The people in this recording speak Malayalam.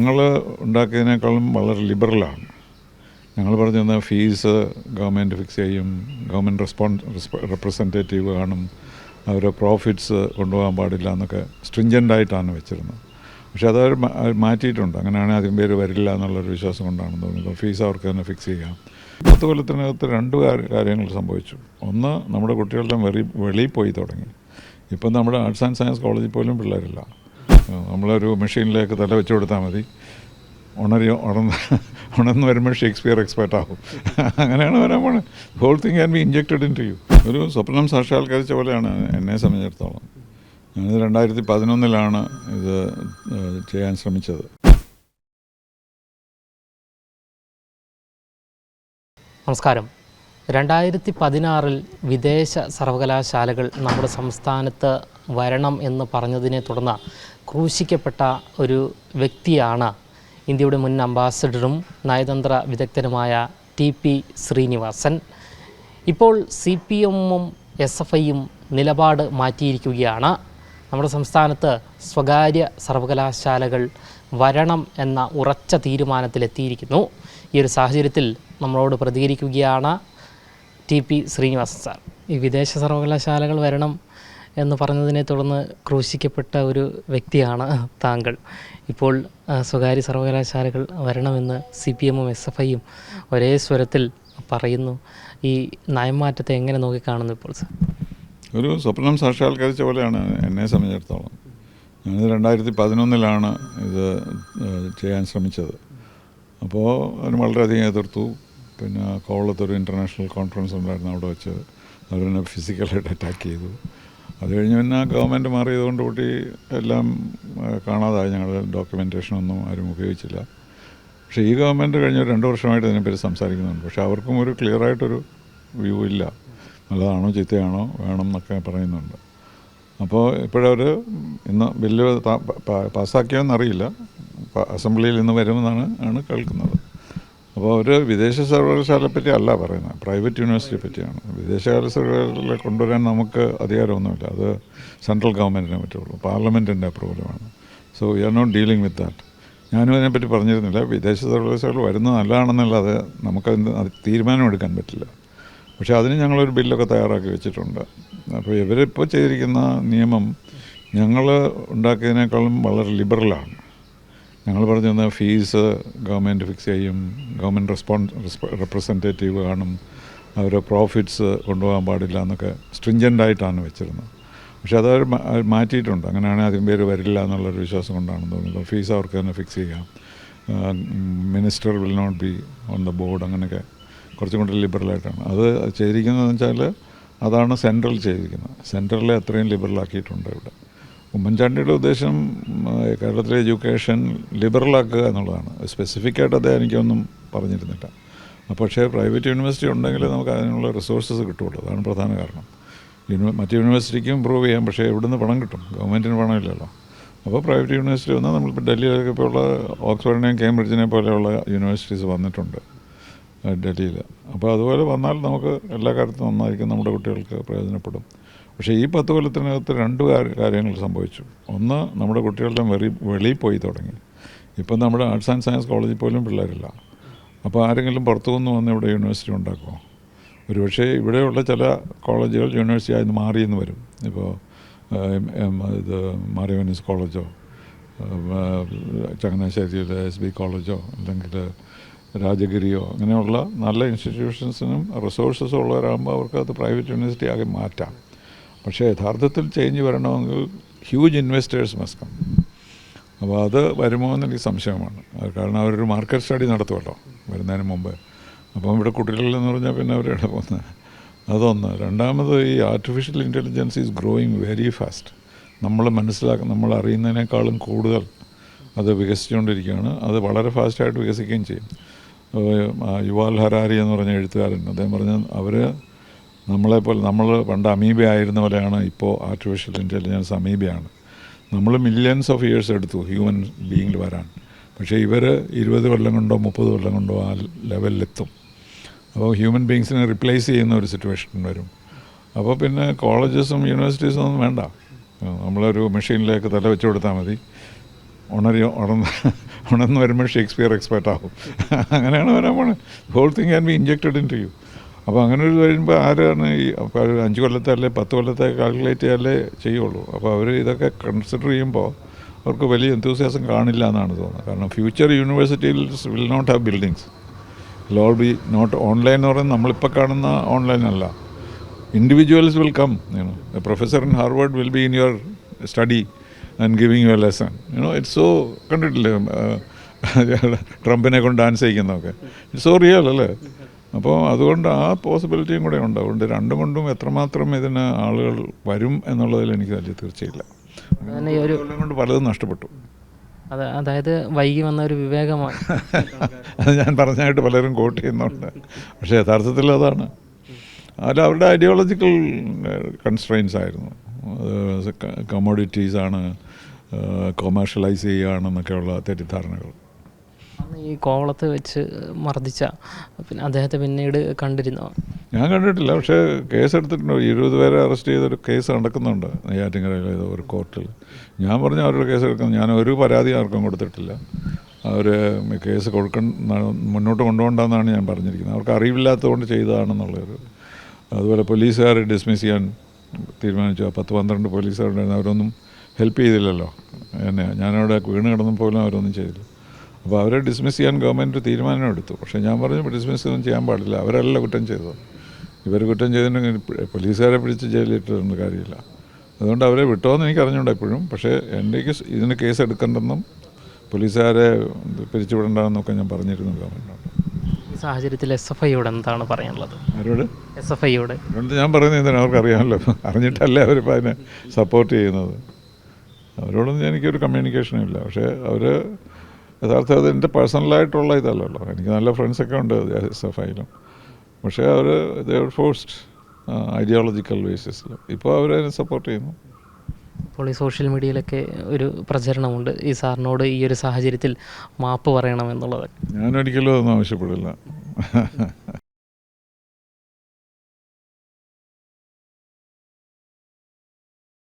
ഞങ്ങൾ ഉണ്ടാക്കിയതിനേക്കാളും വളരെ ലിബറലാണ്. ഞങ്ങൾ പറഞ്ഞിരുന്ന ഫീസ് ഗവൺമെൻറ് ഫിക്സ് ചെയ്യും, ഗവൺമെൻറ് റെപ്രസെൻറ്റേറ്റീവ് കാണും, അവരെ പ്രോഫിറ്റ്സ് കൊണ്ടുപോകാൻ പാടില്ല എന്നൊക്കെ സ്ട്രിഞ്ചൻ്റായിട്ടാണ് വെച്ചിരുന്നത്. പക്ഷെ അതവർ മാറ്റിയിട്ടുണ്ട്. അങ്ങനെയാണെങ്കിൽ അതിന് പേര് വരില്ല എന്നുള്ളൊരു വിശ്വാസം കൊണ്ടാണെന്ന് തോന്നുന്നത്. ഫീസ് അവർക്ക് തന്നെ ഫിക്സ് ചെയ്യാം. 10 കൊല്ലത്തിനകത്ത് 2 കാര്യങ്ങൾ സംഭവിച്ചു. ഒന്ന്, നമ്മുടെ കുട്ടികളുടെ വെളിയിൽ പോയി തുടങ്ങി. ഇപ്പം നമ്മുടെ ആർട്സ് ആൻഡ് സയൻസ് കോളേജിൽ പോലും പിള്ളേരില്ല. നമ്മളൊരു മെഷീനിലേക്ക് തല വെച്ച് കൊടുത്താൽ മതി, ഉണർന്ന് വരുമ്പോൾ ഷേക്സ്പിയർ എക്സ്പേർട്ട് ആകും. അങ്ങനെയാണ് വരാൻ പോണത്. Whole thing can be injected into you. ഒരു സ്വപ്നം സാക്ഷാത്കരിച്ച പോലെയാണ് എന്നെ സംബന്ധിച്ചിടത്തോളം. ഞാനിത് 2011 ഇത് ചെയ്യാൻ ശ്രമിച്ചത്. നമസ്കാരം. 2016 വിദേശ സർവകലാശാലകൾ നമ്മുടെ സംസ്ഥാനത്ത് വരണം എന്ന് പറഞ്ഞതിനെ തുടർന്ന് ക്രൂശിക്കപ്പെട്ട ഒരു വ്യക്തിയാണ് ഇന്ത്യയുടെ മുൻ അംബാസഡറും നയതന്ത്ര വിദഗ്ധനുമായ TP ശ്രീനിവാസൻ. ഇപ്പോൾ CPM-ഉം SFIയും നിലപാട് മാറ്റിയിരിക്കുകയാണ്. നമ്മുടെ സംസ്ഥാനത്ത് സ്വകാര്യ സർവകലാശാലകൾ വരണം എന്ന ഉറച്ച തീരുമാനത്തിലെത്തിയിരിക്കുന്നു. ഈ ഒരു സാഹചര്യത്തിൽ നമ്മളോട് പ്രതികരിക്കുകയാണ് TP ശ്രീനിവാസൻ സാർ. ഈ വിദേശ സർവകലാശാലകൾ വരണം എന്ന് പറഞ്ഞതിനെ തുടർന്ന് ക്രൂശിക്കപ്പെട്ട ഒരു വ്യക്തിയാണ് താങ്കൾ. ഇപ്പോൾ സ്വകാര്യ സർവകലാശാലകൾ വരണമെന്ന് CPM-ഉം SFIയും ഒരേ സ്വരത്തിൽ പറയുന്നു. ഈ നയംമാറ്റത്തെ എങ്ങനെ നോക്കിക്കാണുന്നു ഇപ്പോൾ സാർ? ഒരു സ്വപ്നം സാക്ഷാത്കരിച്ച പോലെയാണ് എന്നെ സംബന്ധിച്ചിടത്തോളം. ഞാനിത് 2011 ഇത് ചെയ്യാൻ ശ്രമിച്ചത്. അപ്പോൾ അതിന് വളരെയധികം എതിർത്തു. പിന്നെ കോവളത്തൊരു ഇൻ്റർനാഷണൽ കോൺഫറൻസ് ഉണ്ടായിരുന്നു. അവിടെ വെച്ച് അവരെന്നെ ഫിസിക്കലായിട്ട് അറ്റാക്ക് ചെയ്തു. അത് കഴിഞ്ഞ് പിന്നെ ഗവൺമെൻറ് മാറിയതുകൊണ്ട് കൂടി എല്ലാം കാണാതായി. ഞങ്ങളുടെ ഡോക്യുമെൻറ്റേഷനൊന്നും ആരും ഉപയോഗിച്ചില്ല. പക്ഷേ ഈ ഗവൺമെൻറ് കഴിഞ്ഞ 2 വർഷമായിട്ട് ഇതിനെപ്പറ്റി സംസാരിക്കുന്നുണ്ട്. പക്ഷേ അവർക്കും ഒരു ക്ലിയറായിട്ടൊരു വ്യൂ ഇല്ല. നല്ലതാണോ ചീത്തയാണോ വേണം എന്നൊക്കെ പറയുന്നുണ്ട്. അപ്പോൾ ഇപ്പോഴവർ ഇന്ന് ബില്ല് പാസ്സാക്കിയോന്നറിയില്ല. അസംബ്ലിയിൽ ഇന്ന് വരുമെന്നാണ് കേൾക്കുന്നത്. അപ്പോൾ അവർ വിദേശ സർവകലാശാലയെ പറ്റി അല്ല പറയുന്നത്, പ്രൈവറ്റ് യൂണിവേഴ്സിറ്റിയെ പറ്റിയാണ്. വിദേശ സർവകലാശാലകളെ കൊണ്ടുവരാൻ നമുക്ക് അധികാരമൊന്നുമില്ല. അത് സെൻട്രൽ ഗവൺമെൻറ്റിനെ പറ്റുള്ളൂ, പാർലമെൻറ്റിൻ്റെ അപ്രൂവലുമാണ്. So we are not dealing with that. ഞാനും അതിനെപ്പറ്റി പറഞ്ഞിരുന്നില്ല. വിദേശ സർവകലാശാലകൾ വരുന്നത് നല്ലതാണെന്നല്ലാതെ നമുക്കതിന് തീരുമാനമെടുക്കാൻ പറ്റില്ല. പക്ഷേ അതിന് ഞങ്ങളൊരു ബില്ലൊക്കെ തയ്യാറാക്കി വെച്ചിട്ടുണ്ട്. അപ്പോൾ ഇവരിപ്പോൾ ചെയ്തിരിക്കുന്ന നിയമം ഞങ്ങൾ ഉണ്ടാക്കിയതിനേക്കാളും വളരെ ലിബറലാണ്. ഞങ്ങൾ പറഞ്ഞിരുന്ന ഫീസ് ഗവൺമെൻറ് ഫിക്സ് ചെയ്യും, ഗവൺമെൻറ് റെപ്രസെൻറ്റേറ്റീവ് കാണും, അവരെ പ്രോഫിറ്റ്സ് കൊണ്ടുപോകാൻ പാടില്ല എന്നൊക്കെ സ്ട്രിഞ്ചൻ്റായിട്ടാണ് വെച്ചിരുന്നത്. പക്ഷേ അതവർ മാറ്റിയിട്ടുണ്ട്. അങ്ങനെയാണെങ്കിൽ അതിന് പേര് വരില്ല എന്നുള്ളൊരു വിശ്വാസം കൊണ്ടാണെന്ന് തോന്നുന്നത്. ഫീസ് അവർക്ക് തന്നെ ഫിക്സ് ചെയ്യാം, minister will not be on the board, അങ്ങനെയൊക്കെ കുറച്ചും കൂടി ലിബറലായിട്ടാണ് അത് ചെയ്തിരിക്കുന്നതെന്ന് വെച്ചാൽ അതാണ് സെൻട്രൽ ചെയ്തിരിക്കുന്നത്. സെൻട്രലിലെ അത്രയും ലിബറലാക്കിയിട്ടുണ്ട് ഇവിടെ. ഉമ്മൻചാണ്ടിയുടെ ഉദ്ദേശം കേരളത്തിലെ എഡ്യൂക്കേഷൻ ലിബറലാക്കുക എന്നുള്ളതാണ്. സ്പെസിഫിക്കായിട്ട് അദ്ദേഹം എനിക്കൊന്നും പറഞ്ഞിരുന്നില്ല. പക്ഷേ പ്രൈവറ്റ് യൂണിവേഴ്സിറ്റി ഉണ്ടെങ്കിൽ നമുക്ക് അതിനുള്ള റിസോഴ്സസ് കിട്ടുള്ളൂ. അതാണ് പ്രധാന കാരണം. മറ്റ് യൂണിവേഴ്സിറ്റിക്കും ഇമ്പ്രൂവ് ചെയ്യാം, പക്ഷേ എവിടുന്ന് പണം കിട്ടും? ഗവൺമെൻറ്റിന് പണമില്ലല്ലോ. അപ്പോൾ പ്രൈവറ്റ് യൂണിവേഴ്സിറ്റി വന്നാൽ നമ്മളിപ്പോൾ ഡൽഹിയിലൊക്കെ ഇപ്പോൾ ഉള്ള ഓക്സ്ഫോർഡിനെയും കേംബ്രിഡ്ജിനെ പോലെയുള്ള യൂണിവേഴ്സിറ്റീസ് വന്നിട്ടുണ്ട് ഡൽഹിയിൽ. അപ്പോൾ അതുപോലെ വന്നാൽ നമുക്ക് എല്ലാ കാര്യത്തിലും നന്നായിരിക്കും, നമ്മുടെ കുട്ടികൾക്ക് പ്രയോജനപ്പെടും. പക്ഷേ ഈ 10 കൊല്ലത്തിനകത്ത് 2 കാര്യങ്ങൾ സംഭവിച്ചു. ഒന്ന്, നമ്മുടെ കുട്ടികളുടെ വെളിയിൽ പോയി തുടങ്ങി. ഇപ്പം നമ്മുടെ ആർട്സ് ആൻഡ് സയൻസ് കോളേജിൽ പോലും പിള്ളേരില്ല. അപ്പോൾ ആരെങ്കിലും പുറത്തുനിന്ന് വന്ന് ഇവിടെ യൂണിവേഴ്സിറ്റി ഉണ്ടാക്കുമോ? ഒരുപക്ഷേ ഇവിടെയുള്ള ചില കോളേജുകൾ യൂണിവേഴ്സിറ്റി ആയി മാറിയെന്ന് വരും. ഇപ്പോൾ ഇത് മാറിയവനീസ് കോളേജോ, ചങ്ങനാശ്ശേരിയിലെ SB കോളേജോ, അല്ലെങ്കിൽ രാജഗിരിയോ, അങ്ങനെയുള്ള നല്ല ഇൻസ്റ്റിറ്റ്യൂഷൻസിനും റിസോഴ്സസും ഉള്ളവരാകുമ്പോൾ അവർക്ക് അത് പ്രൈവറ്റ് യൂണിവേഴ്സിറ്റി ആകെ മാറ്റാം. പക്ഷേ യഥാർത്ഥത്തിൽ ചേഞ്ച് വരണമെങ്കിൽ ഹ്യൂജ് ഇൻവെസ്റ്റേഴ്സ് മസ്റ്റ് കം. അപ്പോൾ അത് വരുമോ എന്നെനിക്ക് സംശയമാണ്. കാരണം അവരൊരു മാർക്കറ്റ് സ്റ്റഡി നടത്തുമല്ലോ വരുന്നതിന് മുമ്പ്. അപ്പം ഇവിടെ കുട്ടികളിലെന്ന് പറഞ്ഞാൽ പിന്നെ അവരെവിടെ പോകുന്നത്? അതൊന്ന്. രണ്ടാമത്, ഈ artificial intelligence is growing very fast. നമ്മൾ അറിയുന്നതിനേക്കാളും കൂടുതൽ അത് വികസിച്ചുകൊണ്ടിരിക്കുകയാണ്. അത് വളരെ ഫാസ്റ്റായിട്ട് വികസിക്കുകയും ചെയ്യും. യുവാൽ ഹരാരി എന്ന് പറഞ്ഞ എഴുത്തുകാരൻ, അദ്ദേഹം പറഞ്ഞ നമ്മൾ പണ്ട് അമീബ ആയിരുന്ന പോലെയാണ് ഇപ്പോൾ ആർട്ടിഫിഷ്യൽ ഇൻ്റലിജൻസ് അമീബയാണ്. നമ്മൾ മില്യൺസ് ഓഫ് ഇയേഴ്സ് എടുത്തു ഹ്യൂമൻ ബീയിങ്ങിൽ വരാൻ. പക്ഷേ ഇവർ 20 കൊല്ലം കൊണ്ടോ 30 കൊല്ലം കൊണ്ടോ ആ ലെവലിലെത്തും. അപ്പോൾ ഹ്യൂമൻ ബീയിങ്സിനെ റിപ്ലേസ് ചെയ്യുന്ന ഒരു സിറ്റുവേഷൻ വരും. അപ്പോൾ പിന്നെ കോളേജസും യൂണിവേഴ്സിറ്റീസും ഒന്നും വേണ്ട. നമ്മളൊരു മെഷീനിലേക്ക് തല വെച്ച് കൊടുത്താൽ മതി, ഉണർന്ന് വരുമ്പോൾ ഷേക്സ്പിയർ എക്സ്പേർട്ട് ആവും. അങ്ങനെയാണ് വരാൻ പോണത്. Whole thing can be injected into you. അപ്പോൾ അങ്ങനെ ഒരു വരുമ്പോൾ ആരാണ് ഈ അപ്പോൾ 5 കൊല്ലത്തെ അല്ലെ 10 കൊല്ലത്തെ കാൽക്കുലേറ്റ് ചെയ്യാലേ ചെയ്യുള്ളൂ. അപ്പോൾ അവർ ഇതൊക്കെ കൺസിഡർ ചെയ്യുമ്പോൾ അവർക്ക് വലിയ എന്തൂസിയാസം കാണില്ല എന്നാണ് തോന്നുന്നത്. കാരണം future universities will not have buildings, will all be not online എന്ന് പറയുന്നത് നമ്മളിപ്പോൾ കാണുന്ന ഓൺലൈൻ അല്ല. Individuals will come, a professor in Harvard will be in your study and giving you a lesson. It's so, കണ്ടിട്ടില്ലേ ട്രംപിനെ കൊണ്ട് ഡാൻസ് ചെയ്യിക്കുന്നതൊക്കെ, ഇറ്റ്സ് സോ റിയൽ അല്ലേ. അപ്പോൾ അതുകൊണ്ട് ആ പോസിബിലിറ്റിയും കൂടെ ഉണ്ട്. അതുകൊണ്ട് രണ്ടും കൊണ്ടും എത്രമാത്രം ഇതിന് ആളുകൾ വരും എന്നുള്ളതിൽ എനിക്ക് വലിയ തീർച്ചയില്ല. കൊണ്ട് പലതും നഷ്ടപ്പെട്ടു. അതായത് വൈകി വന്ന ഒരു വിവേകമാണ് അത് ഞാൻ പറഞ്ഞായിട്ട് പലരും കോട്ട് ചെയ്യുന്നുണ്ട്. പക്ഷേ യഥാർത്ഥത്തിൽ അതാണ്. അത് അവരുടെ ഐഡിയോളജിക്കൽ കൺസ്ട്രെയിൻസ് ആയിരുന്നു. കമ്മോഡിറ്റീസാണ്, കൊമേഴ്ഷ്യലൈസ് ചെയ്യുകയാണെന്നൊക്കെയുള്ള തെറ്റിദ്ധാരണകൾ. ഈ കോവളത്ത് വെച്ച് മർദ്ദിച്ച പിന്നെ അദ്ദേഹത്തെ പിന്നീട് കണ്ടിരുന്നോ? ഞാൻ കണ്ടിട്ടില്ല, പക്ഷേ കേസെടുത്തിട്ടുണ്ട്. 20 പേരെ അറസ്റ്റ് ചെയ്തൊരു കേസ് നടക്കുന്നുണ്ട് നെയ്യാറ്റിൻകരയിലെ ഏതോ ഒരു കോർട്ടിൽ. ഞാൻ പറഞ്ഞു അവരുടെ കേസ് എടുക്കുന്നത്, ഞാൻ ഒരു പരാതി ആർക്കും കൊടുത്തിട്ടില്ല. അവർ കേസ് മുന്നോട്ട് കൊണ്ടുപോകണ്ടെന്നാണ് ഞാൻ പറഞ്ഞിരിക്കുന്നത്. അവർക്ക് അറിവില്ലാത്തതുകൊണ്ട് ചെയ്തതാണെന്നുള്ളൊരു. അതുപോലെ പോലീസുകാരെ ഡിസ്മിസ് ചെയ്യാൻ തീരുമാനിച്ചു. 10-12 പോലീസുകാരുണ്ടായിരുന്നു. അവരൊന്നും ഹെൽപ്പ് ചെയ്തില്ലല്ലോ എന്നെ. ഞാനവിടെ വീണ് കിടന്നും പോലും അവരൊന്നും ചെയ്തില്ല. അപ്പോൾ അവരെ ഡിസ്മിസ് ചെയ്യാൻ ഗവൺമെൻറ് തീരുമാനം എടുത്തു. പക്ഷേ ഞാൻ പറഞ്ഞു ഡിസ്മിസ് ഒന്നും ചെയ്യാൻ പാടില്ല, അവരല്ല കുറ്റം ചെയ്തത്. ഇവർ കുറ്റം ചെയ്തിട്ടുണ്ടെങ്കിൽ പോലീസുകാരെ പിടിച്ച് ജയിലിലിട്ടൊന്നും കാര്യമില്ല. അതുകൊണ്ട് അവരെ വിട്ടോന്ന് എനിക്ക് അറിഞ്ഞുകൊണ്ട് എപ്പോഴും. പക്ഷേ എനിക്ക് ഇതിന് കേസ് എടുക്കണ്ടെന്നും പോലീസുകാരെ പിരിച്ചുവിടണ്ടെന്നൊക്കെ ഞാൻ പറഞ്ഞിരുന്നു ഗവൺമെൻറ്റിനോട്. ഈ സാഹചര്യത്തിൽ SFIയോട് എന്താണ് പറയാനുള്ളത്? ആരോട്? SFIയോട്. അതുകൊണ്ട് ഞാൻ പറയുന്നത് എന്തിനാണ്, അവർക്കറിയാമല്ലോ. അറിഞ്ഞിട്ടല്ലേ അവരിപ്പോൾ അതിനെ സപ്പോർട്ട് ചെയ്യുന്നത്. അവരോടൊന്നും എനിക്കൊരു കമ്മ്യൂണിക്കേഷനും ഇല്ല. പക്ഷേ അവർ യഥാർത്ഥം അത് എൻ്റെ പേഴ്സണലായിട്ടുള്ള ഇതല്ലല്ലോ. എനിക്ക് നല്ല ഫ്രണ്ട്സൊക്കെ ഉണ്ട് SFIയിലും. പക്ഷേ അവർ ഫോഴ്സ്ഡ് ഐഡിയോളജിക്കൽ ബേസിസിൽ ഇപ്പോൾ അവരതിനെ സപ്പോർട്ട് ചെയ്യുന്നു. ഇപ്പോൾ ഈ സോഷ്യൽ മീഡിയയിലൊക്കെ ഒരു പ്രചരണമുണ്ട് ഈ സാറിനോട് ഈ ഒരു സാഹചര്യത്തിൽ മാപ്പ് പറയണമെന്നുള്ളത്. ഞാനൊരിക്കലും അതൊന്നും ആവശ്യപ്പെടില്ല.